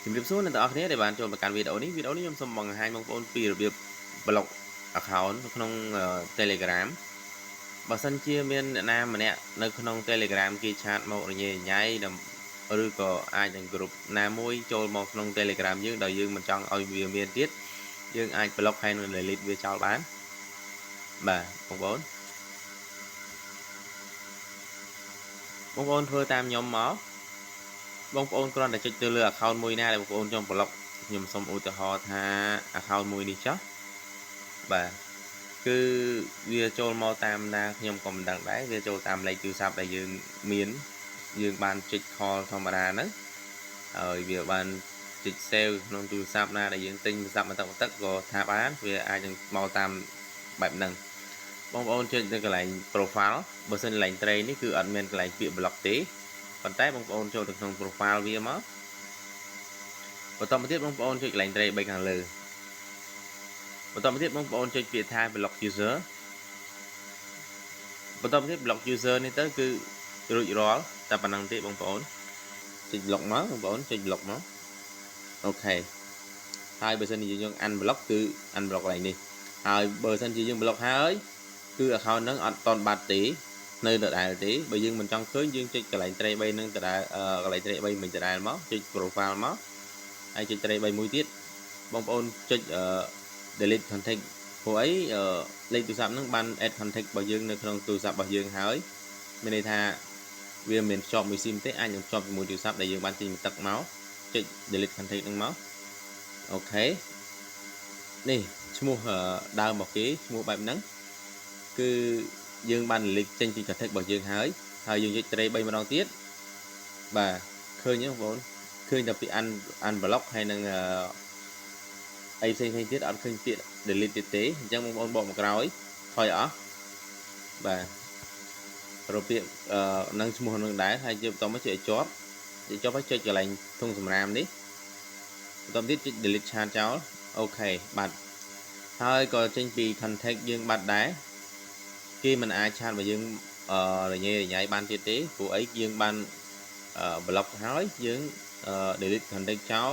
ជំរាបសួរអ្នកទាំងអស់គ្នាដែលបានចូលមកកាន់វីដេអូនេះខ្ញុំសូមបង្ហាញបងប្អូនពីរបៀប block account នៅក្នុង Telegram បើសិនជាមានអ្នកណាម្នាក់នៅក្នុង Telegram គេឆាតមករញ៉េរញ៉ៃឬក៏អាចនឹង group ណាមួយចូលមកក្នុង Telegram យើងដោយយើងមិនចង់ឲ្យវាមានទៀតយើងអាច block ហើយនឹង delete វាចោលបានបាទបងប្អូនធ្វើតាមខ្ញុំមកបងប្អូនគ្រាន់តែចុចទៅលើ account មួយណាដែលបងប្អូនចង់ block ខ្ញុំសូមឧទាហរណ៍ថា account មួយនេះចុះបាទគឺវាចូលមកតាមណាខ្ញុំក៏មិនដឹងដែរវាចូលតាមលេខទូរស័ព្ទដែលយើងមានយើងបានចុច call ធម្មតាហ្នឹងហើយវាបានចុច save ក្នុងទូរស័ព្ទណាដែលយើងទិញទូរស័ព្ទបន្តិចក៏ថាបានវាអាចនឹងមកតាមបែបហ្នឹងបងប្អូនចុចទៅកន្លែង profile បើសិនកន្លែង train នេះគឺអត់មានកន្លែងពាក្យ block ទេប៉ុន្តែបងប្អូនចូលទៅក្នុង profile វាមកបន្តមកទៀតបងប្អូនចុចកន្លែង train 3ខាងលើបន្តមកទៀតបងប្អូនចុចពាក្យថា block user បន្តមកទៀត block user នេះទៅគឺរួចរាល់តែប៉ុណ្្នឹងទេបងប្អូនចុច block មកបងប្អូនចុច block មកអូខេហើយបើសិនជាយើង unblock គឺ unblock កន្លែងនេះហើយបើសិនជាយើង block ហើយគឺ account ហ្នឹងអត់តន់បាត់ទេនៅដដែលទេបើយើងមិនចង់ឃើញយើងចុចកន្លែង trace 3ហ្នឹងដដែលកន្លែង trace 3មិនដដែលមកចុច profile មកហើយចុច trace 3មួយទៀតបងប្អូនចុចdelete contact ព្រោះអីលេខទូរស័ព្ទហ្នឹងបាន add contact របស់យើងនៅក្នុងទូរស័ព្ទរបស់យើងហើយមានន័យថាវាមិនភ្ជាប់មួយ SIM ទេអាចនឹងភ្ជាប់ជាមួយទូរស័ព្ទដែលយើងបានទិញបន្ទឹកមកចុច delete contact ហ្នឹងមកអូខេនេះឈ្មោះដើមរបស់គេឈ្មោះបែបហ្នឹងគឺយើងបាន delete ចេញពី contact របស់យើងហើយយើងចុច trace 3ម្ដងទៀតបាទឃើញទេបងប្អូនឃើញតែពី unblock ហើយនឹងអីផ្សេងទៀតអត់ឃើញពាក្យ delete ទៀតទេអញ្ចឹងបងប្អូនបកមកក្រោយថយអស់បាទរកពាក្យនឹងឈ្មោះនឹងដែរហើយយើងបន្តមកចុចឲ្យជាប់ហើយចុចកន្លែងធុងសម្រាមនេះបន្តទៀតចុច delete chat ចោលអូខេបាត់ហើយក៏ចេញពី contact យើងបាត់ដែរគេមិនអាចឆាតរបស់យើងរញ៉េរញ៉ៃបានទៀតទេព្រោះអីយើងបាន block ហើយយើង delete contact ចោល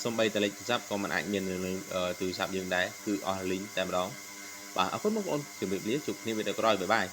សូម្បីតែលេខទូរស័ព្ទក៏មិនអាចមាននៅទូរស័ព្ទយើងដែរគឺអស់ link តែម្ដងបាទអរគុណបងប្អូនជម្រាបលាជួបគ្នាវីដេអូក្រោយបាយបាយ